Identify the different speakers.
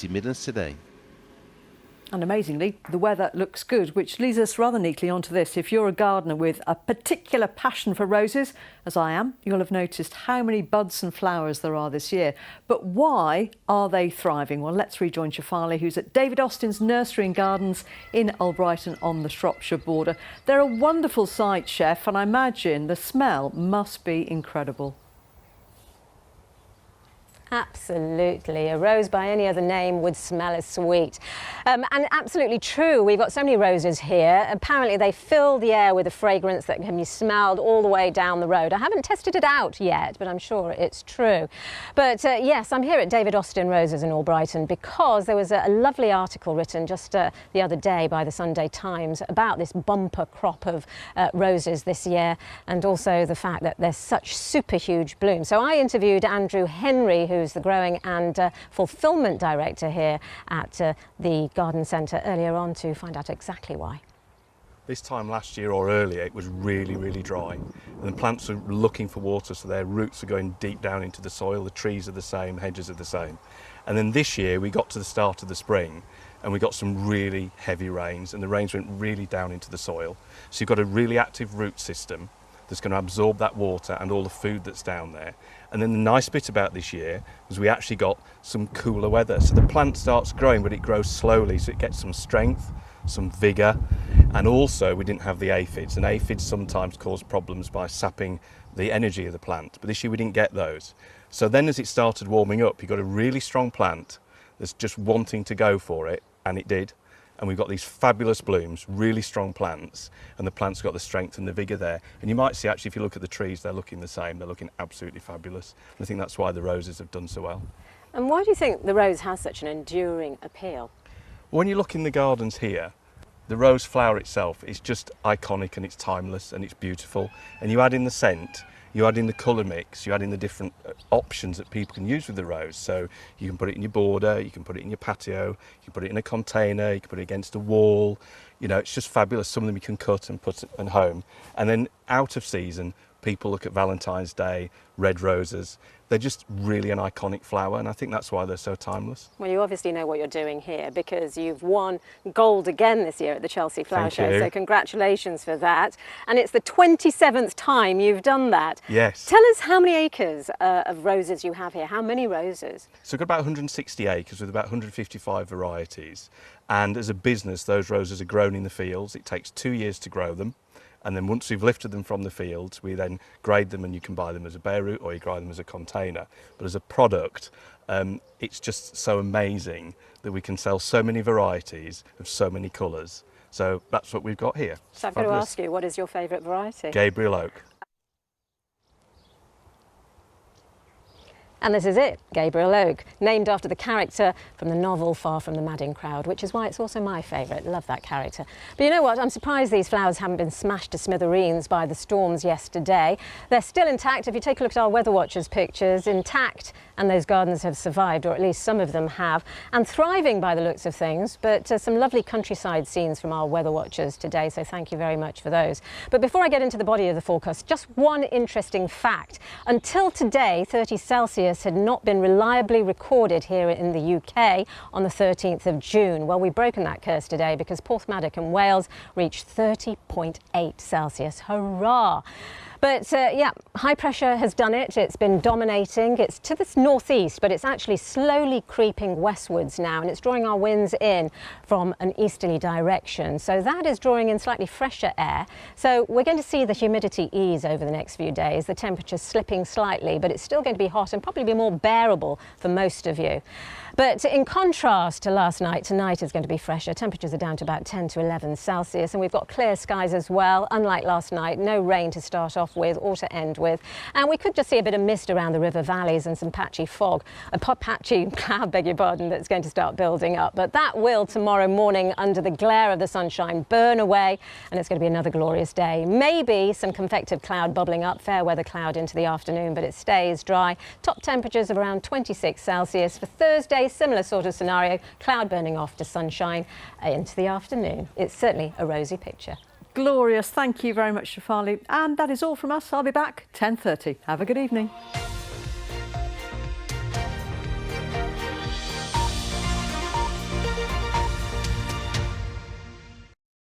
Speaker 1: Midlands Today.
Speaker 2: And amazingly, the weather looks good, which leads us rather neatly onto this. If you're a gardener with a particular passion for roses, as I am, you'll have noticed how many buds and flowers there are this year. But why are they thriving? Well, let's rejoin Shefali, who's at David Austen's Nursery and Gardens in Albrighton on the Shropshire border. They're a wonderful sight, Chef, and I imagine the smell must be incredible.
Speaker 3: Absolutely. A rose by any other name would smell as sweet. And absolutely true. We've got so many roses here. Apparently they fill the air with a fragrance that can be smelled all the way down the road. I haven't tested it out yet, but I'm sure it's true. But yes, I'm here at David Austen Roses in Albrighton because there was a lovely article written just the other day by the Sunday Times about this bumper crop of roses this year, and also the fact that there's such super huge bloom. So I interviewed Andrew Henry, who's the Growing and Fulfilment Director here at the Garden Centre, earlier on to find out exactly why.
Speaker 4: This time last year or earlier it was really, really dry, and the plants are looking for water, so their roots are going deep down into the soil. The trees are the same, hedges are the same. And then this year we got to the start of the spring and we got some really heavy rains, and the rains went really down into the soil. So you've got a really active root system that's going to absorb that water and all the food that's down there. And then the nice bit about this year was we actually got some cooler weather. So the plant starts growing, but it grows slowly, so it gets some strength, some vigour, and also we didn't have the aphids. And aphids sometimes cause problems by sapping the energy of the plant, but this year we didn't get those. So then as it started warming up, you got a really strong plant that's just wanting to go for it, and it did. And we've got these fabulous blooms, really strong plants, and the plants got the strength and the vigour there. And you might see, actually, if you look at the trees, they're looking the same. They're looking absolutely fabulous. And I think that's why the roses have done so well.
Speaker 3: And why do you think the rose has such an enduring appeal?
Speaker 4: When you look in the gardens here, the rose flower itself is just iconic, and it's timeless and it's beautiful. And you add in the scent, you add in the colour mix, you add in the different options that people can use with the rose. So you can put it in your border, you can put it in your patio, you can put it in a container, you can put it against a wall. You know, it's just fabulous. Some of them you can cut and put at home. And then out of season, people look at Valentine's Day, red roses. They're just really an iconic flower, and I think that's why they're so timeless.
Speaker 3: Well, you obviously know what you're doing here because you've won gold again this year at the Chelsea Flower Show, so congratulations for that. And it's the 27th time you've done that.
Speaker 4: Yes.
Speaker 3: Tell us how many acres of roses you have here. How many roses?
Speaker 4: So we've got about 160 acres with about 155 varieties. And as a business, those roses are grown in the fields. It takes 2 years to grow them. And then once we've lifted them from the fields, we then grade them, and you can buy them as a bare root or you grade them as a container. But as a product, it's just so amazing that we can sell so many varieties of so many colours. So that's what we've got here.
Speaker 3: So I've got to ask you, what is your favourite variety?
Speaker 4: Gabriel Oak.
Speaker 3: And this is it, Gabriel Oak, named after the character from the novel Far From the Madding Crowd, which is why it's also my favourite. Love that character. But you know what? I'm surprised these flowers haven't been smashed to smithereens by the storms yesterday. They're still intact. If you take a look at our Weather Watchers pictures, intact, and those gardens have survived, or at least some of them have, and thriving by the looks of things. But some lovely countryside scenes from our Weather Watchers today, so thank you very much for those. But before I get into the body of the forecast, just one interesting fact. Until today, 30 Celsius had not been reliably recorded here in the UK on the 13th of June. Well, we've broken that curse today because Porthmadog in Wales reached 30.8 Celsius. Hurrah! But yeah, high pressure has done it. It's been dominating. It's to the northeast, but it's actually slowly creeping westwards now, and it's drawing our winds in from an easterly direction. So that is drawing in slightly fresher air. So we're going to see the humidity ease over the next few days, the temperature slipping slightly, but it's still going to be hot and probably be more bearable for most of you. But in contrast to last night, tonight is going to be fresher. Temperatures are down to about 10 to 11 Celsius, and we've got clear skies as well. Unlike last night, no rain to start off with or to end with. And we could just see a bit of mist around the river valleys and some patchy fog, patchy cloud, beg your pardon, that's going to start building up. But that will tomorrow morning, under the glare of the sunshine, burn away, and it's going to be another glorious day. Maybe some convective cloud bubbling up, fair weather cloud into the afternoon, but it stays dry. Top temperatures of around 26 Celsius. For Thursday, similar sort of scenario, cloud burning off to sunshine into the afternoon. It's certainly a rosy picture.
Speaker 2: Glorious. Thank you very much, Shefali. And that is all from us. I'll be back 10:30. Have a good evening.